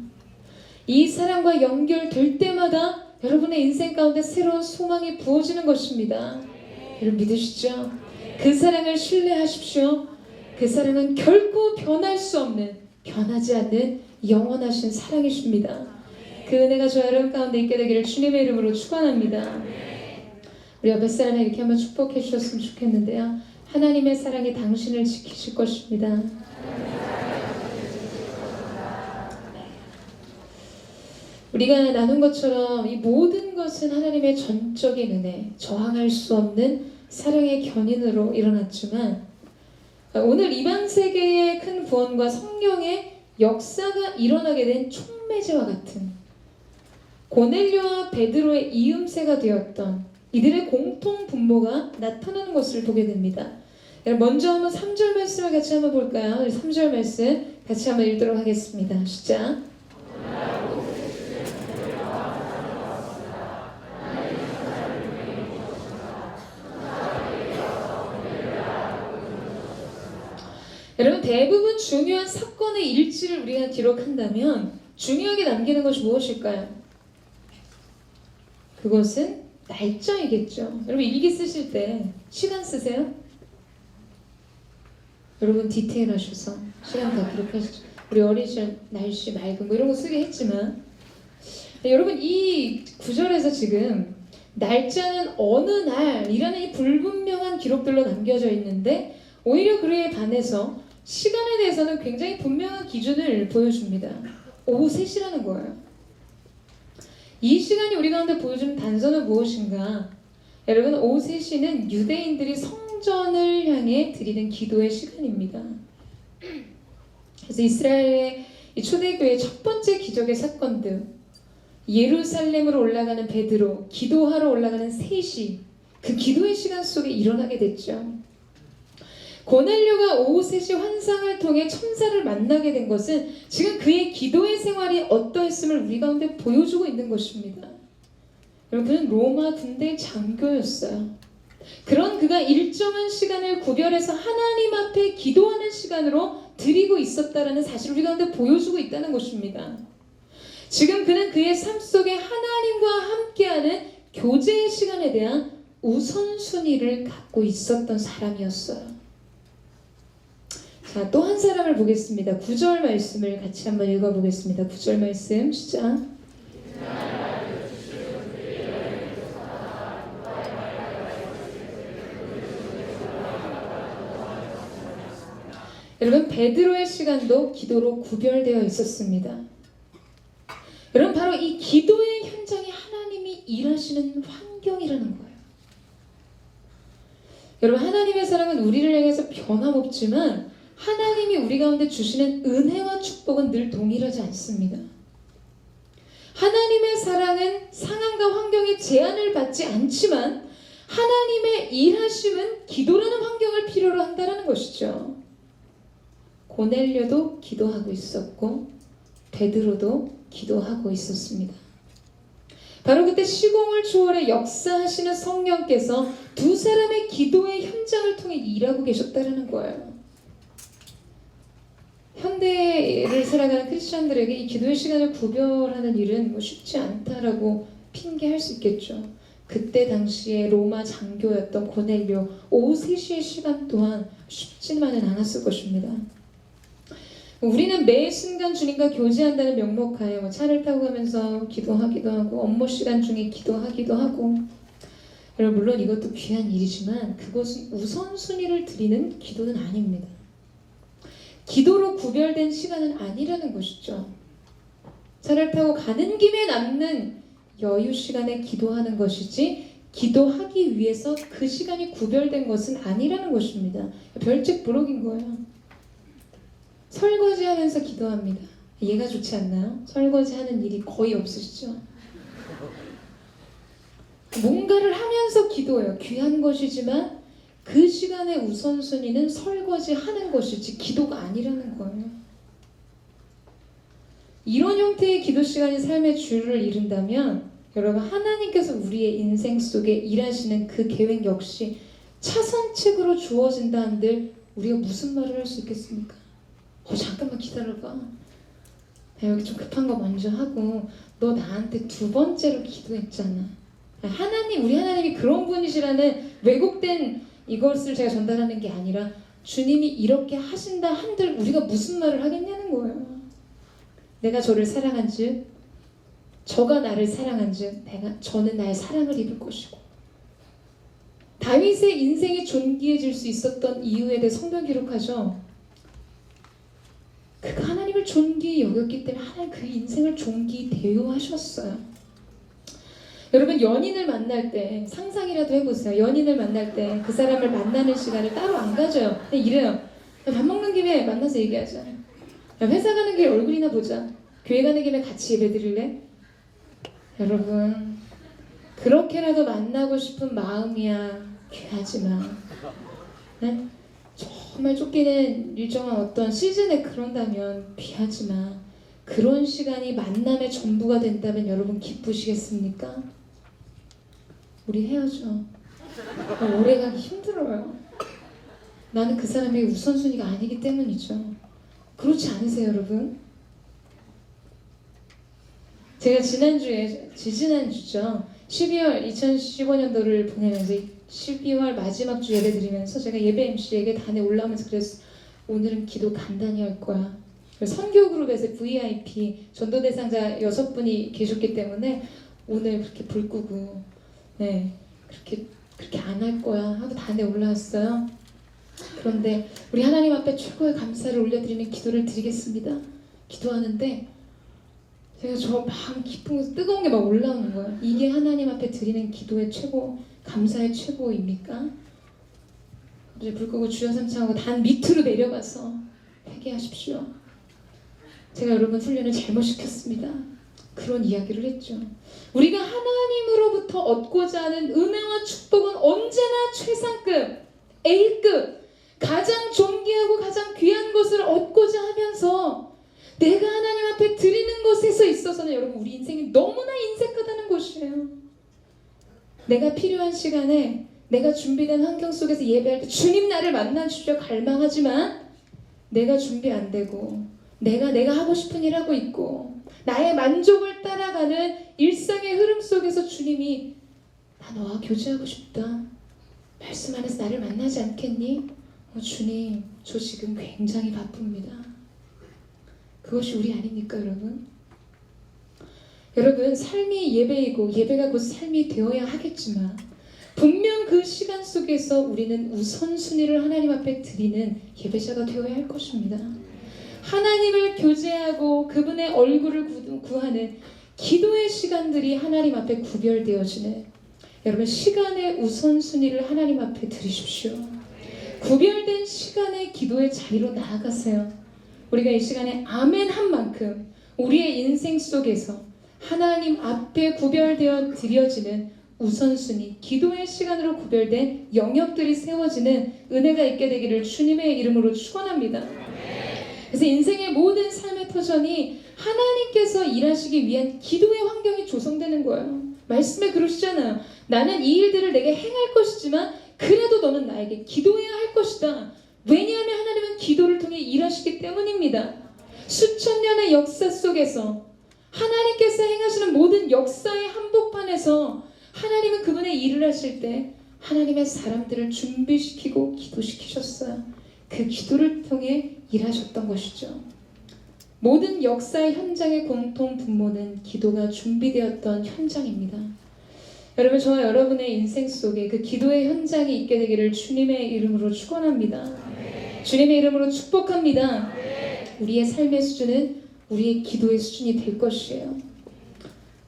이 사랑과 연결될 때마다 여러분의 인생 가운데 새로운 소망이 부어지는 것입니다. 여러분 믿으시죠? 그 사랑을 신뢰하십시오. 그 사랑은 결코 변할 수 없는, 변하지 않는 영원하신 사랑이십니다. 그 은혜가 저 여러분 가운데 있게 되기를 주님의 이름으로 축원합니다. 우리 옆에 사람에 이렇게 한번 축복해 주셨으면 좋겠는데요. 하나님의 사랑이 당신을 지키실 것입니다. 우리가 나눈 것처럼 이 모든 것은 하나님의 전적인 은혜, 저항할 수 없는 사랑의 견인으로 일어났지만 오늘 이방 세계의 큰 구원과 성령의 역사가 일어나게 된 촉매제와 같은 고넬료와 베드로의 이음새가 되었던 이들의 공통 분모가 나타나는 것을 보게 됩니다. 먼저 한번 3절 말씀을 같이 한번 볼까요? 3절 말씀 같이 한번 읽도록 하겠습니다. 시작. 대부분 중요한 사건의 일지를 우리가 기록한다면 중요하게 남기는 것이 무엇일까요? 그것은 날짜이겠죠. 여러분 일기 쓰실 때 시간 쓰세요? 여러분 디테일하셔서 시간 다 기록하시죠. 우리 어린 시절 날씨 맑은 거 이런 거 쓰게 했지만 여러분 이 구절에서 지금 날짜는 어느 날이라는 이 불분명한 기록들로 남겨져 있는데 오히려 그에 반해서 시간에 대해서는 굉장히 분명한 기준을 보여줍니다. 오후 3시라는 거예요. 이 시간이 우리 가운데 보여주는 단서는 무엇인가? 여러분 오후 3시는 유대인들이 성전을 향해 드리는 기도의 시간입니다. 그래서 이스라엘의 초대교회의 첫 번째 기적의 사건들 예루살렘으로 올라가는 베드로, 기도하러 올라가는 3시 그 기도의 시간 속에 일어나게 됐죠. 고넬료가 오후 3시 환상을 통해 천사를 만나게 된 것은 지금 그의 기도의 생활이 어떠했음을 우리 가운데 보여주고 있는 것입니다. 여러분 그는 로마 군대 장교였어요. 그런 그가 일정한 시간을 구별해서 하나님 앞에 기도하는 시간으로 드리고 있었다는 사실을 우리 가운데 보여주고 있다는 것입니다. 지금 그는 그의 삶 속에 하나님과 함께하는 교제의 시간에 대한 우선순위를 갖고 있었던 사람이었어요. 자, 또 한 사람을 보겠습니다. 9절 말씀을 같이 한번 읽어보겠습니다. 9절 말씀 시작. 여러분 베드로의 시간도 기도로 구별되어 있었습니다. 여러분 바로 이 기도의 현장에 하나님이 일하시는 환경이라는 거예요. 여러분 하나님의 사랑은 우리를 향해서 변함없지만 하나님이 우리 가운데 주시는 은혜와 축복은 늘 동일하지 않습니다. 하나님의 사랑은 상황과 환경에 제한을 받지 않지만 하나님의 일하심은 기도라는 환경을 필요로 한다는 것이죠. 고넬료도 기도하고 있었고 베드로도 기도하고 있었습니다. 바로 그때 시공을 초월해 역사하시는 성령께서 두 사람의 기도의 현장을 통해 일하고 계셨다는 거예요. 현대를 살아가는 크리스천들에게 이 기도의 시간을 구별하는 일은 쉽지 않다라고 핑계할 수 있겠죠. 그때 당시에 로마 장교였던 고넬료 오후 3시의 시간 또한 쉽지만은 않았을 것입니다. 우리는 매 순간 주님과 교제한다는 명목하에 차를 타고 가면서 기도하기도 하고 업무 시간 중에 기도하기도 하고 여러분 물론 이것도 귀한 일이지만 그것은 우선순위를 드리는 기도는 아닙니다. 기도로 구별된 시간은 아니라는 것이죠. 차를 타고 가는 김에 남는 여유 시간에 기도하는 것이지 기도하기 위해서 그 시간이 구별된 것은 아니라는 것입니다. 별책 부록인 거예요. 설거지하면서 기도합니다. 얘가 좋지 않나요? 설거지하는 일이 거의 없으시죠? 뭔가를 하면서 기도해요. 귀한 것이지만 그 시간의 우선순위는 설거지하는 것이지 기도가 아니라는 거예요. 이런 형태의 기도 시간이 삶의 주를 이룬다면 여러분 하나님께서 우리의 인생 속에 일하시는 그 계획 역시 차선책으로 주어진다 한들 우리가 무슨 말을 할 수 있겠습니까? 잠깐만 기다려봐. 나 여기 좀 급한 거 먼저 하고 너 나한테 2번째로 기도했잖아. 하나님, 우리 하나님이 그런 분이시라는 왜곡된 이것을 제가 전달하는 게 아니라 주님이 이렇게 하신다 한들 우리가 무슨 말을 하겠냐는 거예요. 내가 저를 사랑한즉 저가 나를 사랑한즉 저는 나의 사랑을 입을 것이고 다윗의 인생이 존귀해질 수 있었던 이유에 대해 성경 기록하죠. 그가 하나님을 존귀히 여겼기 때문에 하나님 그 인생을 존귀히 대우하셨어요. 여러분 연인을 만날 때 상상이라도 해보세요. 연인을 만날 때 그 사람을 만나는 시간을 따로 안 가져요. 그냥 이래요. 밥 먹는 김에 만나서 얘기하자. 회사 가는 길에 얼굴이나 보자. 교회 가는 김에 같이 예배 드릴래? 여러분 그렇게라도 만나고 싶은 마음이야 귀하지만 네? 정말 쫓기는 일정한 어떤 시즌에 그런다면 귀하지만 그런 시간이 만남의 전부가 된다면 여러분 기쁘시겠습니까? 우리 헤어져. 오래 가기 힘들어요. 나는 그 사람에게 우선순위가 아니기 때문이죠. 그렇지 않으세요, 여러분? 제가 지지난주죠. 12월 2015년도를 보내면서 12월 마지막 주 예배 드리면서 제가 예배 MC에게 단에 올라오면서 그랬어요. 오늘은 기도 간단히 할 거야. 선교 그룹에서 VIP 전도 대상자 6분이 계셨기 때문에 오늘 그렇게 불 끄고 그렇게 안 할 거야 하고 단에 올라왔어요. 그런데 우리 하나님 앞에 최고의 감사를 올려드리는 기도를 드리겠습니다. 기도하는데 제가 저 마음 깊은 뜨거운 게 막 올라오는 거예요. 이게 하나님 앞에 드리는 기도의 최고, 감사의 최고입니까? 이제 불 끄고 주여 삼창하고 단 밑으로 내려가서 회개하십시오. 제가 여러분 훈련을 잘못 시켰습니다. 그런 이야기를 했죠. 우리가 하나님으로부터 얻고자 하는 은혜와 축복은 언제나 최상급, A급, 가장 존귀하고 가장 귀한 것을 얻고자 하면서 내가 하나님 앞에 드리는 것에서 있어서는 여러분 우리 인생이 너무나 인색하다는 것이에요. 내가 필요한 시간에 내가 준비된 환경 속에서 예배할 때 주님 나를 만나주려 갈망하지만 내가 준비 안 되고 내가 하고 싶은 일 하고 있고 나의 만족을 따라가는 일상의 흐름 속에서 주님이 나 너와 교제하고 싶다. 말씀 안에서 나를 만나지 않겠니? 주님 저 지금 굉장히 바쁩니다. 그것이 우리 아닙니까 여러분? 여러분 삶이 예배이고 예배가 곧 삶이 되어야 하겠지만 분명 그 시간 속에서 우리는 우선순위를 하나님 앞에 드리는 예배자가 되어야 할 것입니다. 하나님을 교제하고 그분의 얼굴을 구하는 기도의 시간들이 하나님 앞에 구별되어지는 여러분 시간의 우선순위를 하나님 앞에 드리십시오. 구별된 시간의 기도의 자리로 나아가세요. 우리가 이 시간에 아멘 한 만큼 우리의 인생 속에서 하나님 앞에 구별되어 드려지는 우선순위, 기도의 시간으로 구별된 영역들이 세워지는 은혜가 있게 되기를 주님의 이름으로 축원합니다. 그래서 인생의 모든 삶의 터전이 하나님께서 일하시기 위한 기도의 환경이 조성되는 거예요. 말씀에 그러시잖아요. 나는 이 일들을 내게 행할 것이지만 그래도 너는 나에게 기도해야 할 것이다. 왜냐하면 하나님은 기도를 통해 일하시기 때문입니다. 수천 년의 역사 속에서 하나님께서 행하시는 모든 역사의 한복판에서 하나님은 그분의 일을 하실 때 하나님의 사람들을 준비시키고 기도시키셨어요. 그 기도를 통해 일하셨던 것이죠. 모든 역사의 현장의 공통 분모는 기도가 준비되었던 현장입니다. 여러분 저와 여러분의 인생 속에 그 기도의 현장이 있게 되기를 주님의 이름으로 축원합니다. 주님의 이름으로 축복합니다. 우리의 삶의 수준은 우리의 기도의 수준이 될 것이에요.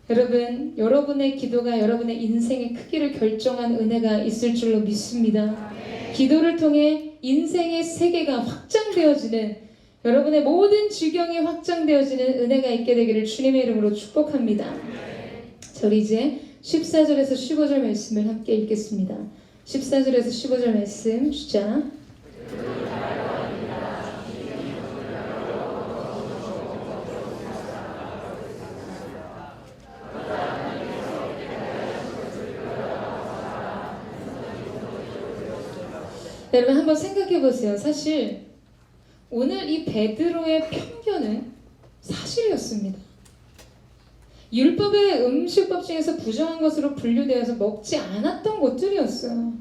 여러분, 여러분의 기도가 여러분의 인생의 크기를 결정한 은혜가 있을 줄로 믿습니다. 기도를 통해 인생의 세계가 확장되어지는 여러분의 모든 지경이 확장되어지는 은혜가 있게 되기를 주님의 이름으로 축복합니다. 자, 우리 이제 14절에서 15절 말씀을 함께 읽겠습니다. 14절에서 15절 말씀 시작. 여러분 한번 생각해 보세요. 사실 오늘 이 베드로의 편견은 사실이었습니다. 율법의 음식법 중에서 부정한 것으로 분류되어서 먹지 않았던 것들이었어요.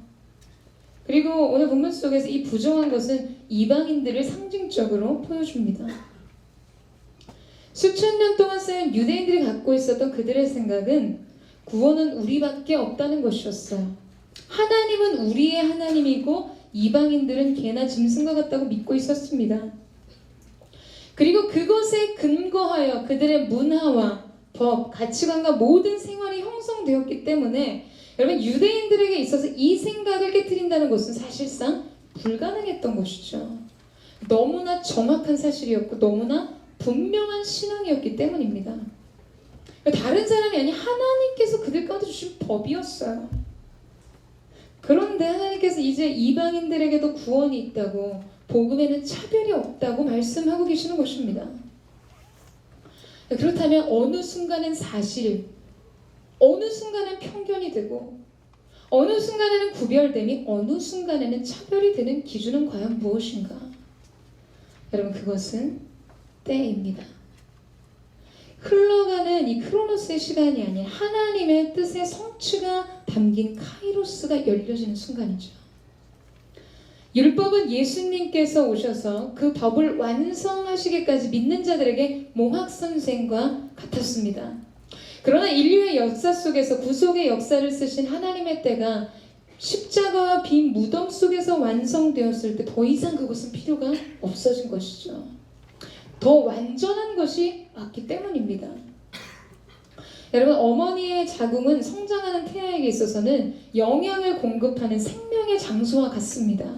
그리고 오늘 본문 속에서 이 부정한 것은 이방인들을 상징적으로 보여줍니다. 수천 년 동안 쌓인 유대인들이 갖고 있었던 그들의 생각은 구원은 우리밖에 없다는 것이었어요. 하나님은 우리의 하나님이고 이방인들은 개나 짐승과 같다고 믿고 있었습니다. 그리고 그것에 근거하여 그들의 문화와 법, 가치관과 모든 생활이 형성되었기 때문에 여러분 유대인들에게 있어서 이 생각을 깨트린다는 것은 사실상 불가능했던 것이죠. 너무나 정확한 사실이었고 너무나 분명한 신앙이었기 때문입니다. 다른 사람이 아닌 하나님께서 그들 가운데 주신 법이었어요. 그런데 하나님께서 이제 이방인들에게도 구원이 있다고 복음에는 차별이 없다고 말씀하고 계시는 것입니다. 그렇다면 어느 순간은 사실, 어느 순간은 편견이 되고 어느 순간에는 구별됨이 어느 순간에는 차별이 되는 기준은 과연 무엇인가? 여러분, 그것은 때입니다. 흘러가는 이 크로노스의 시간이 아닌 하나님의 뜻의 성취가 담긴 카이로스가 열려지는 순간이죠. 율법은 예수님께서 오셔서 그 법을 완성하시기까지 믿는 자들에게 몽학선생과 같았습니다. 그러나 인류의 역사 속에서 구속의 역사를 쓰신 하나님의 때가 십자가와 빈 무덤 속에서 완성되었을 때 더 이상 그것은 필요가 없어진 것이죠. 더 완전한 것이 왔기 때문입니다. 여러분, 어머니의 자궁은 성장하는 태아에게 있어서는 영양을 공급하는 생명의 장소와 같습니다.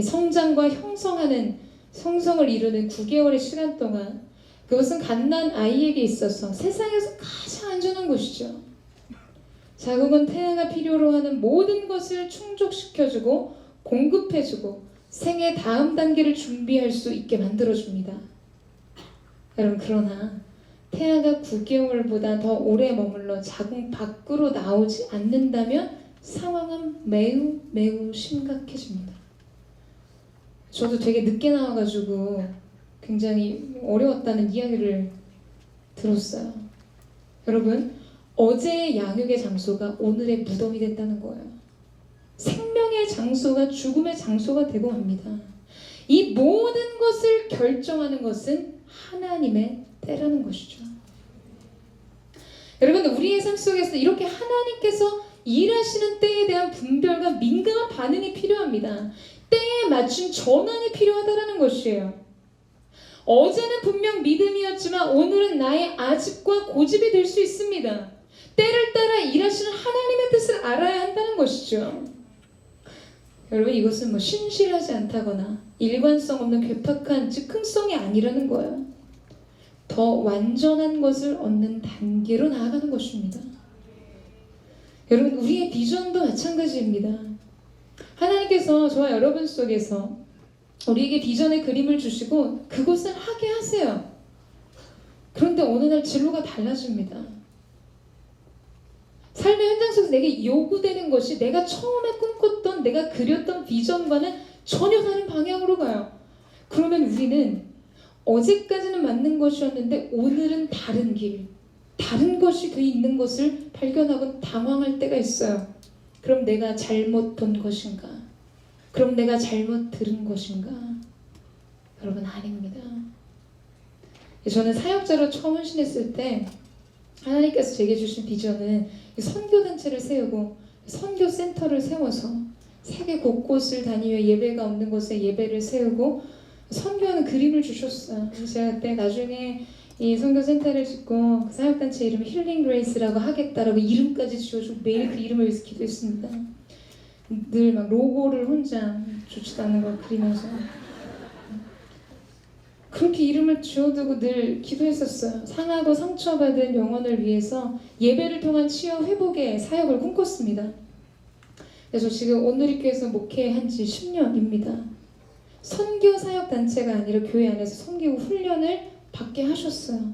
성장과 형성을 이루는 9개월의 시간 동안 그것은 갓난 아이에게 있어서 세상에서 가장 안전한 곳이죠. 자궁은 태아가 필요로 하는 모든 것을 충족시켜주고 공급해주고 생의 다음 단계를 준비할 수 있게 만들어줍니다. 여러분, 그러나 태아가 9개월보다 더 오래 머물러 자궁 밖으로 나오지 않는다면 상황은 매우 매우 심각해집니다. 저도 되게 늦게 나와가지고 굉장히 어려웠다는 이야기를 들었어요. 여러분, 어제의 양육의 장소가 오늘의 무덤이 된다는 거예요. 생명의 장소가 죽음의 장소가 되고 맙니다. 이 모든 것을 결정하는 것은 하나님의 때라는 것이죠. 여러분, 우리의 삶 속에서 이렇게 하나님께서 일하시는 때에 대한 분별과 민감한 반응이 필요합니다. 때에 맞춘 전환이 필요하다는 것이에요. 어제는 분명 믿음이었지만 오늘은 나의 아집과 고집이 될 수 있습니다. 때를 따라 일하시는 하나님의 뜻을 알아야 한다는 것이죠. 여러분, 이것은 신실하지 않다거나 일관성 없는 괴팍한 즉흥성이 아니라는 거예요. 더 완전한 것을 얻는 단계로 나아가는 것입니다. 여러분, 우리의 비전도 마찬가지입니다. 하나님께서 저와 여러분 속에서 우리에게 비전의 그림을 주시고 그것을 하게 하세요. 그런데 어느 날 진로가 달라집니다. 삶의 현장 속에서 내게 요구되는 것이 내가 처음에 꿈꿨던, 내가 그렸던 비전과는 전혀 다른 방향으로 가요. 그러면 우리는 어제까지는 맞는 것이었는데 오늘은 다른 길, 다른 것이 돼 있는 것을 발견하고 당황할 때가 있어요. 그럼 내가 잘못 본 것인가? 그럼 내가 잘못 들은 것인가? 여러분, 아닙니다. 저는 사역자로 처음 헌신했을 때 하나님께서 제게 주신 비전은 선교단체를 세우고 선교센터를 세워서 세계 곳곳을 다니며 예배가 없는 곳에 예배를 세우고 선교하는 그림을 주셨어요. 제가 그때 나중에 이 선교센터를 짓고 그 사역단체 이름을 힐링 그레이스라고 하겠다라고 이름까지 지어주고 매일 그 이름을 위해서 기도했습니다. 늘 막 로고를 혼자 좋지도 않은 걸 그리면서 그렇게 이름을 지어두고 늘 기도했었어요. 상하고 상처받은 영혼을 위해서 예배를 통한 치유 회복의 사역을 꿈꿨습니다. 그래서 지금 온누리교회에서 목회한 지 10년입니다. 선교 사역 단체가 아니라 교회 안에서 선교 훈련을 받게 하셨어요.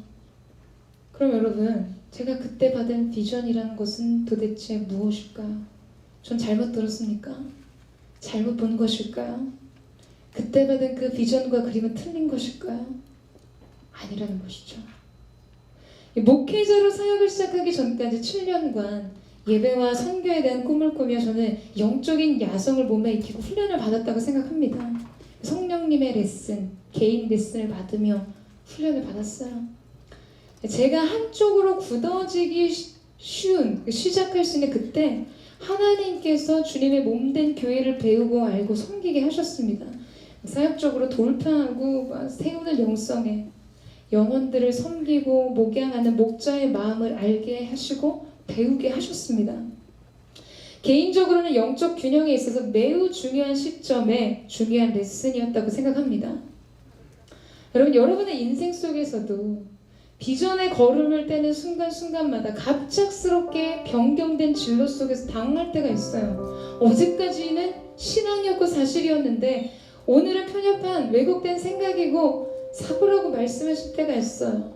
그럼 여러분, 제가 그때 받은 비전이라는 것은 도대체 무엇일까요? 전 잘못 들었습니까? 잘못 본 것일까요? 그때 받은 그 비전과 그림은 틀린 것일까요? 아니라는 것이죠. 목회자로 사역을 시작하기 전까지 7년간 예배와 선교에 대한 꿈을 꾸며 저는 영적인 야성을 몸에 익히고 훈련을 받았다고 생각합니다. 성령님의 레슨, 개인 레슨을 받으며 훈련을 받았어요. 제가 한쪽으로 굳어지기 쉬운, 시작할 수 있는 그때 하나님께서 주님의 몸된 교회를 배우고 알고 섬기게 하셨습니다. 사역적으로 돌파하고 세우는 영성에 영혼들을 섬기고 목양하는 목자의 마음을 알게 하시고 배우게 하셨습니다. 개인적으로는 영적 균형에 있어서 매우 중요한 시점에 중요한 레슨이었다고 생각합니다. 여러분, 여러분의 인생 속에서도 비전의 걸음을 떼는 순간순간마다 갑작스럽게 변경된 진로 속에서 당할 때가 있어요. 어제까지는 신앙이었고 사실이었는데 오늘은 편협한 왜곡된 생각이고 사고라고 말씀하실 때가 있어요.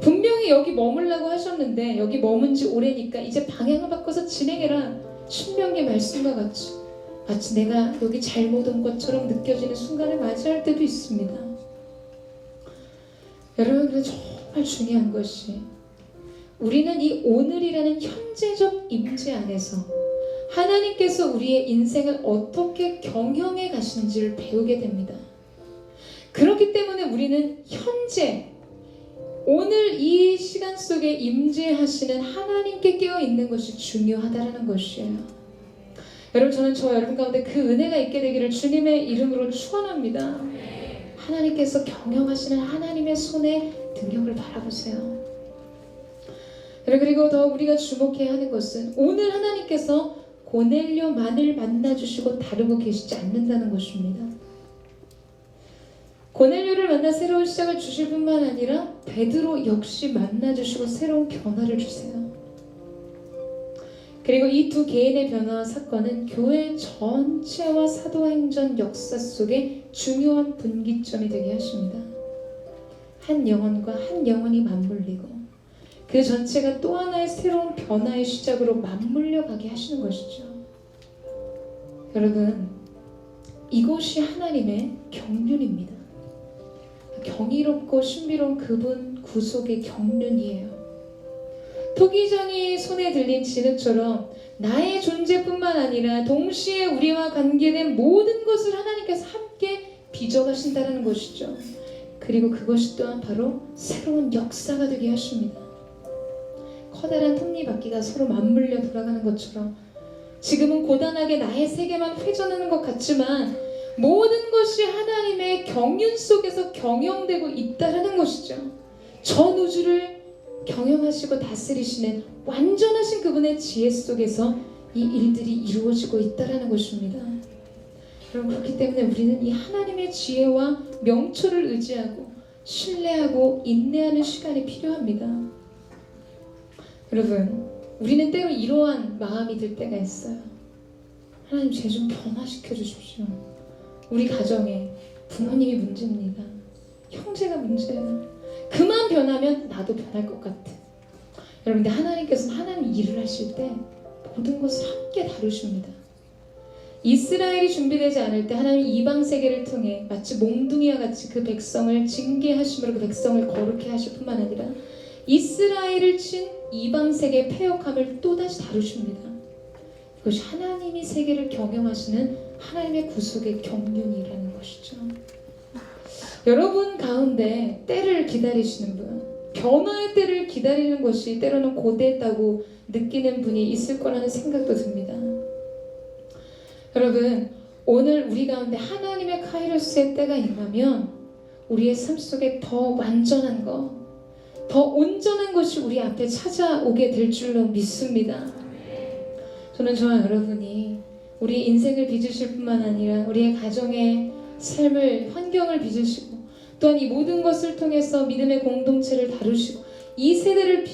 분명히 분명히 여기 머물라고 하셨는데 여기 머문 지 오래니까 이제 방향을 바꿔서 진행해라. 신명기 말씀과 같이 마치 내가 여기 잘못 온 것처럼 느껴지는 순간을 맞이할 때도 있습니다. 여러분, 그런데 정말 중요한 것이 우리는 이 오늘이라는 현재적 임재 안에서 하나님께서 우리의 인생을 어떻게 경영해 가시는지를 배우게 됩니다. 그렇기 때문에 우리는 현재 오늘 이 시간 속에 임재하시는 하나님께 깨어있는 것이 중요하다는 것이에요. 여러분, 저는 여러분 가운데 그 은혜가 있게 되기를 주님의 이름으로 축원합니다. 하나님께서 경영하시는 하나님의 손의 능력을 바라보세요. 여러분, 그리고 더 우리가 주목해야 하는 것은 오늘 하나님께서 고넬료만을 만나주시고 다루고 계시지 않는다는 것입니다. 고넬료를 만나 새로운 시작을 주실 뿐만 아니라 베드로 역시 만나주시고 새로운 변화를 주세요. 그리고 이 두 개인의 변화와 사건은 교회 전체와 사도행전 역사 속에 중요한 분기점이 되게 하십니다. 한 영혼과 한 영혼이 맞물리고 그 전체가 또 하나의 새로운 변화의 시작으로 맞물려 가게 하시는 것이죠. 여러분, 이곳이 하나님의 경륜입니다. 경이롭고 신비로운 그분 구속의 경륜이에요. 토기장이 손에 들린 진흙처럼 나의 존재뿐만 아니라 동시에 우리와 관계된 모든 것을 하나님께서 함께 빚어가신다는 것이죠. 그리고 그것이 또한 바로 새로운 역사가 되게 하십니다. 커다란 톱니바퀴가 서로 맞물려 돌아가는 것처럼 지금은 고단하게 나의 세계만 회전하는 것 같지만 모든 것이 하나님의 경륜 속에서 경영되고 있다는 것이죠. 전 우주를 경영하시고 다스리시는 완전하신 그분의 지혜 속에서 이 일들이 이루어지고 있다는 것입니다. 여러분, 그렇기 때문에 우리는 이 하나님의 지혜와 명초를 의지하고 신뢰하고 인내하는 시간이 필요합니다. 여러분, 우리는 때로 이러한 마음이 들 때가 있어요. 하나님, 쟤 좀 변화시켜 주십시오. 우리 가정에 부모님이 문제입니다. 형제가 문제예요. 그만 변하면 나도 변할 것 같아. 여러분, 근데 하나님께서는 하나님 일을 하실 때 모든 것을 함께 다루십니다. 이스라엘이 준비되지 않을 때 하나님 이방 세계를 통해 마치 몽둥이와 같이 그 백성을 징계하심으로 그 백성을 거룩해 하실 뿐만 아니라 이스라엘을 친 이방 세계의 패역함을 또다시 다루십니다. 그것이 하나님이 세계를 경영하시는 하나님의 구속의 경륜이라는 것이죠. 여러분 가운데 때를 기다리시는 분, 변화의 때를 기다리는 것이 때로는 고대했다고 느끼는 분이 있을 거라는 생각도 듭니다. 여러분, 오늘 우리 가운데 하나님의 카이로스의 때가 임하면 우리의 삶 속에 더 완전한 것, 더 온전한 것이 우리 앞에 찾아오게 될 줄로 믿습니다. 저는 저와 여러분이 우리 인생을 빚으실 뿐만 아니라 우리의 가정의 삶을, 환경을 빚으시고 또한 이 모든 것을 통해서 믿음의 공동체를 다루시고 이 세대를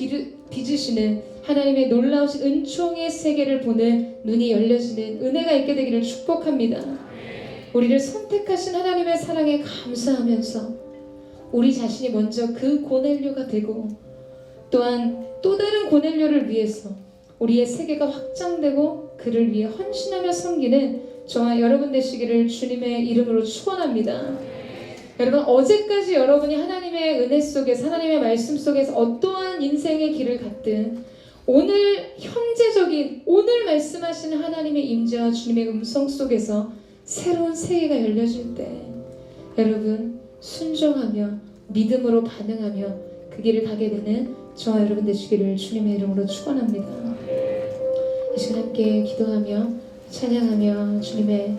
빚으시는 하나님의 놀라우신 은총의 세계를 보는 눈이 열려지는 은혜가 있게 되기를 축복합니다. 우리를 선택하신 하나님의 사랑에 감사하면서 우리 자신이 먼저 그 고넬료가 되고 또한 또 다른 고넬료를 위해서 우리의 세계가 확장되고 그를 위해 헌신하며 섬기는 저와 여러분 되시기를 주님의 이름으로 축원합니다. 여러분, 어제까지 여러분이 하나님의 은혜 속에서 하나님의 말씀 속에서 어떠한 인생의 길을 갔든 오늘 현재적인 오늘 말씀하시는 하나님의 임재와 주님의 음성 속에서 새로운 세계가 열려질 때 여러분 순종하며 믿음으로 반응하며 그 길을 가게 되는 저와 여러분 되시기를 주님의 이름으로 축원합니다. 이 시간 함께 기도하며 찬양하며 주님의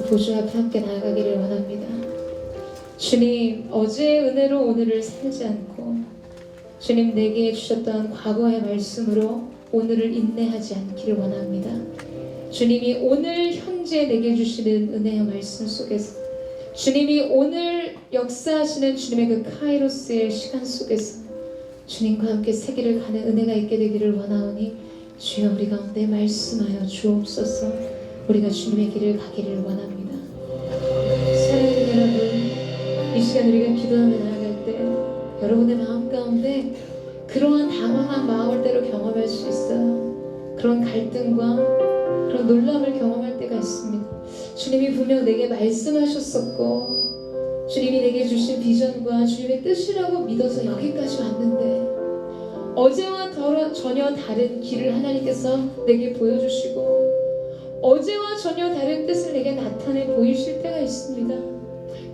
보좌 앞에 함께 나아가기를 원합니다. 주님, 어제의 은혜로 오늘을 살지 않고 주님 내게 주셨던 과거의 말씀으로 오늘을 인내하지 않기를 원합니다. 주님이 오늘 현재 내게 주시는 은혜의 말씀 속에서 주님이 오늘 역사하시는 주님의 그 카이로스의 시간 속에서 주님과 함께 새길을 가는 은혜가 있게 되기를 원하오니 주여 우리 가운데 말씀하여 주옵소서. 우리가 주님의 길을 가기를 원합니다. 사랑하는 여러분, 이 시간 우리가 기도하며 나아갈 때 여러분의 마음 가운데 그러한 당황한 마음을 때로 경험할 수 있어요. 그런 갈등과 그런 놀람을 경험할 때가 있습니다. 주님이 분명 내게 말씀하셨었고 주님이 내게 주신 비전과 주님의 뜻이라고 믿어서 여기까지 왔는데 어제와 전혀 다른 길을 하나님께서 내게 보여주시고 어제와 전혀 다른 뜻을 내게 나타내 보이실 때가 있습니다.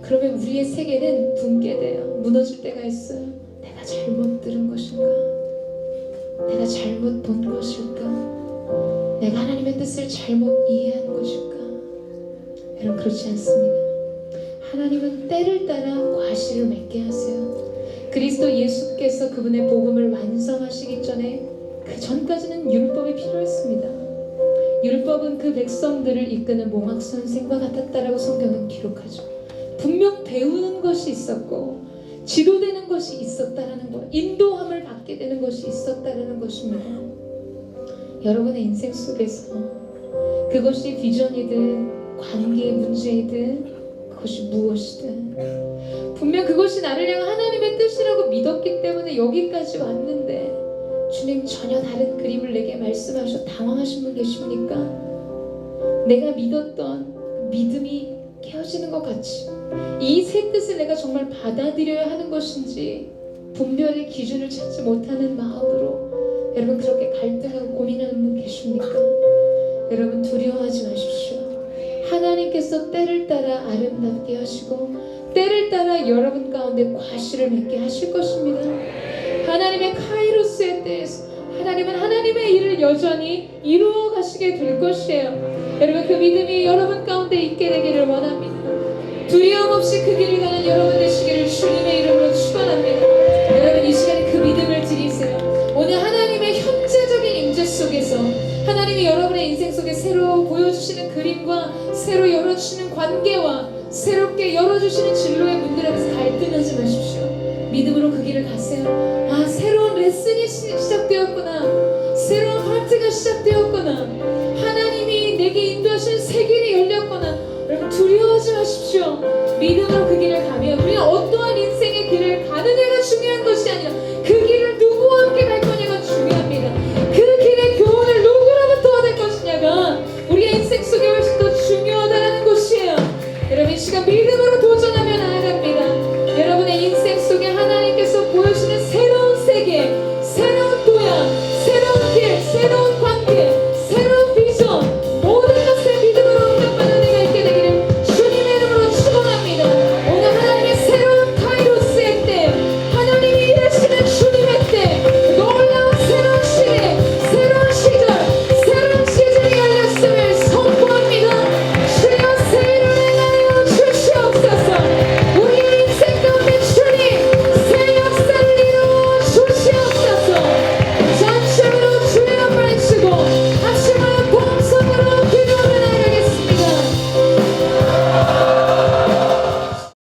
그러면 우리의 세계는 붕괴돼요. 무너질 때가 있어요. 내가 잘못 들은 것인가? 내가 잘못 본 것일까? 내가 하나님의 뜻을 잘못 이해한 것일까? 여러분 그렇지 않습니다. 하나님은 때를 따라 과실을 맺게 하세요. 그리스도 예수께서 그분의 복음을 완성하시기 전에 그 전까지는 율법이 필요했습니다. 율법은 그 백성들을 이끄는 몽학 선생과 같았다라고 성경은 기록하죠. 분명 배우는 것이 있었고 지도되는 것이 있었다라는 것, 인도함을 받게 되는 것이 있었다라는 것입니다. 여러분의 인생 속에서 그것이 비전이든 관계의 문제이든 그것이 무엇이든 분명 그것이 나를 향한 하나님의 뜻이라고 믿었기 때문에 여기까지 왔는데 주님 전혀 다른 그림을 내게 말씀하셔 당황하신 분 계십니까? 내가 믿었던 믿음이 깨어지는 것 같이 이 새 뜻을 내가 정말 받아들여야 하는 것인지 분별의 기준을 찾지 못하는 마음으로 여러분 그렇게 갈등하고 고민하는 분 계십니까? 여러분 두려워하지 마십시오. 하나님께서 때를 따라 아름답게 하시고 때를 따라 여러분 가운데 과실을 맺게 하실 것입니다. 하나님의 카이로스의 때에서 하나님은 하나님의 일을 여전히 이루어 가시게 될 것이에요. 여러분 그 믿음이 여러분 가운데 있게 되기를 원합니다. 두려움 없이 그 길을 가는 여러분 되시기를 주님의 이름으로 축원합니다. 여러분 이 시간에 그 믿음을 드리세요. 오늘 하나님의 현재적인 임재 속에서 하나님이 여러분의 인생 속에 새로 보여주시는 그림과 새로 열어주시는 관계와 새롭게 열어주시는 진로의 문들 앞에서 갈등하지 마십시오. 믿음으로 그 길을 가세요. 아 새로운 레슨이 시작되었구나. 새로운 파트가 시작되었구나. 하나님이 내게 인도하시는 새 길이 열렸구나. 여러분 두려워하지 마십시오. 믿음으로 그 길을 가면 우리는 어떠한 인생의 길을 가느냐가 중요합니다.